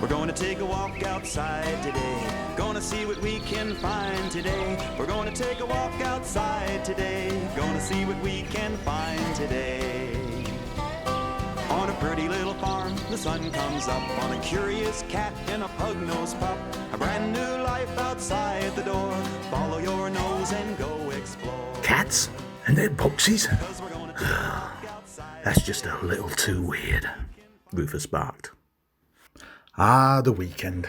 We're gonna take a walk outside today. Gonna see what we can find today. We're gonna take a walk outside today. Gonna see what we can find today. On a pretty little farm, the sun comes up on a curious cat and a pug-nosed pup. A brand new life outside the door. Follow your nose and go explore. Cats and their boxes? That's just a little too weird, Rufus barked. Ah, the weekend.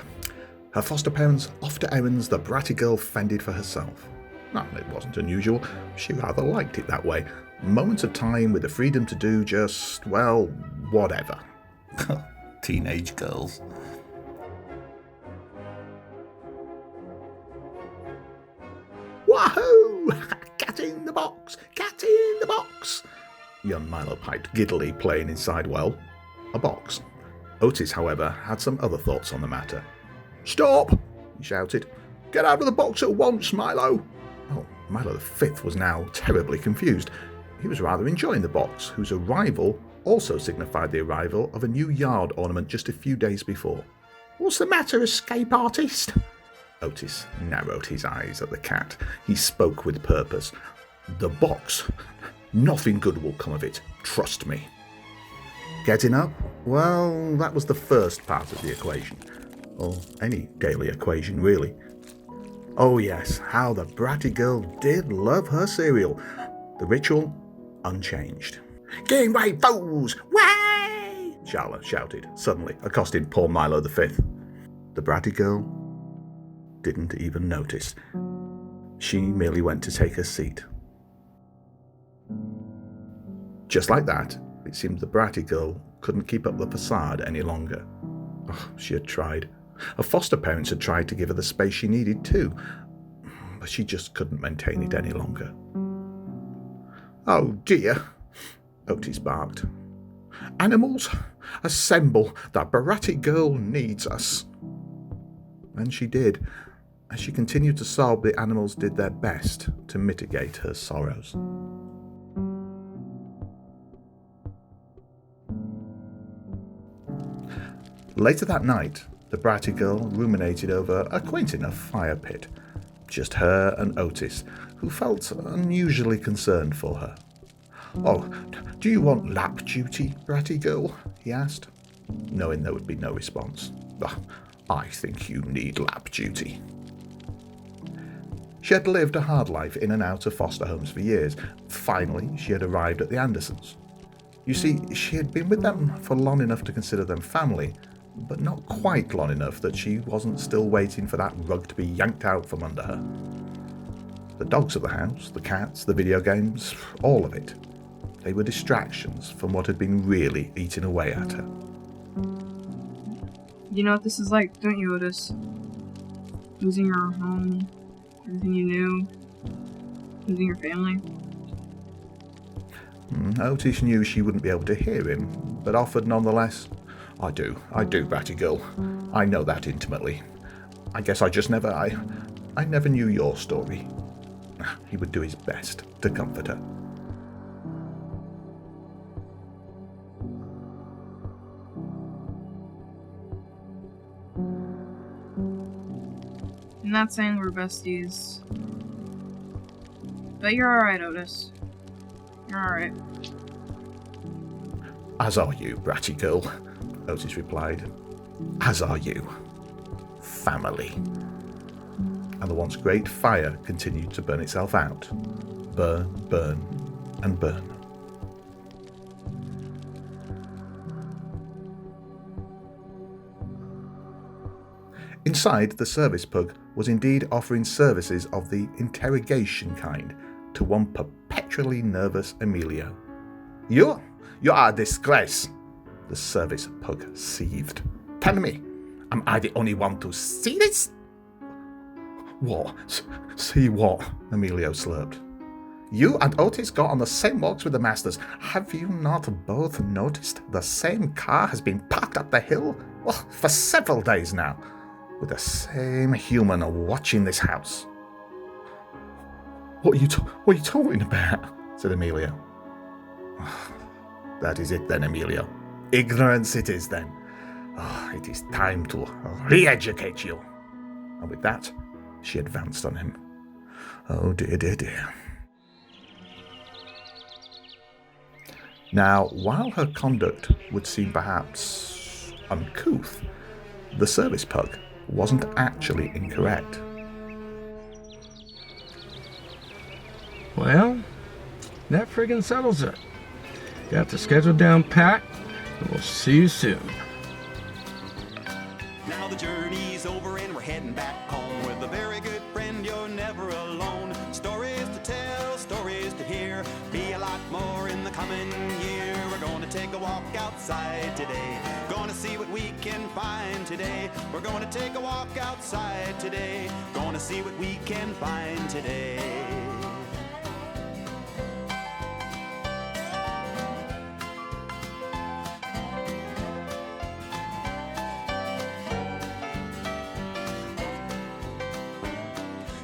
Her foster parents off to errands, the bratty girl fended for herself. No, it wasn't unusual. She rather liked it that way. Moments of time with the freedom to do just, well, whatever. Teenage girls. Wahoo! Cat in the box! Cat in the box! Young Milo piped giddily, playing inside, well, a box. Otis, however, had some other thoughts on the matter. Stop! He shouted. Get out of the box at once, Milo! Oh, Milo the Fifth was now terribly confused. He was rather enjoying the box, whose arrival also signified the arrival of a new yard ornament just a few days before. What's the matter, escape artist? Otis narrowed his eyes at the cat. He spoke with purpose. The box. Nothing good will come of it. Trust me. Getting up? Well, that was the first part of the equation. Or any daily equation, really. Oh yes, how the bratty girl did love her cereal. The ritual, unchanged. Game way, foes! Way! Charlotte shouted, suddenly accosting poor Milo the Fifth. The bratty girl didn't even notice. She merely went to take her seat. Just like that, it seemed the bratty girl couldn't keep up the facade any longer. Oh, she had tried. Her foster parents had tried to give her the space she needed too, but she just couldn't maintain it any longer. Oh dear, Otis barked. Animals, assemble, the bratty girl needs us. And she did. As she continued to sob, the animals did their best to mitigate her sorrows. Later that night, the bratty girl ruminated over a quaint enough fire pit. Just her and Otis, who felt unusually concerned for her. Oh, do you want lap duty, bratty girl? He asked, knowing there would be no response. I think you need lap duty. She had lived a hard life in and out of foster homes for years. Finally, she had arrived at the Andersons. You see, she had been with them for long enough to consider them family, but not quite long enough that she wasn't still waiting for that rug to be yanked out from under her. The dogs at the house, the cats, the video games, all of it. They were distractions from what had been really eating away at her. You know what this is like, don't you, Otis? Losing your home, everything you knew, losing your family. Otis knew she wouldn't be able to hear him, but offered nonetheless. I do, bratty girl. I know that intimately. I guess I never knew your story. He would do his best to comfort her. I'm not saying we're besties. But you're alright, Otis. You're alright. As are you, bratty girl, Otis replied. As are you. Family. And the once great fire continued to burn itself out. Burn, burn, and burn. Inside, the service pug was indeed offering services of the interrogation kind to one perpetually nervous Emilio. You are a disgrace, the service pug seethed. Tell me, am I the only one to see this? What? See what? Emilio slurped. You and Otis got on the same walks with the masters. Have you not both noticed the same car has been parked up the hill? Well, for several days now, with the same human watching this house. What are you talking about? Said Emilio. That is it then, Emilio. Ignorance it is then. Oh, it is time to re-educate you. And with that, she advanced on him. Oh dear, dear, dear. Now, while her conduct would seem perhaps uncouth, the service pug wasn't actually incorrect. Well, that friggin' settles it. Got the schedule down pat, and we'll see you soon. Now the journey's over and we're heading back home with a very good friend. You're never alone. Stories to tell, stories to hear. Be a lot more in the coming year. We're going to take a walk outside today. Going to see what we can find today. We're going to take a walk outside today. Going to see what we can find today.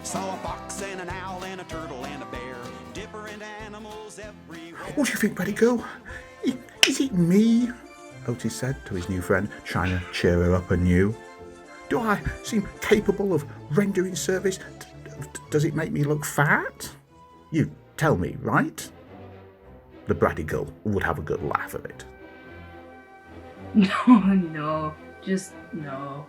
Saw a fox and an owl and a turtle and a bear. Different animals everywhere. What do you think, Bratty Girl? Is it me? Otis said to his new friend, trying to cheer her up anew. Do I seem capable of rendering service? Does it make me look fat? You tell me, right? The Bratty Girl would have a good laugh at it. No, just no.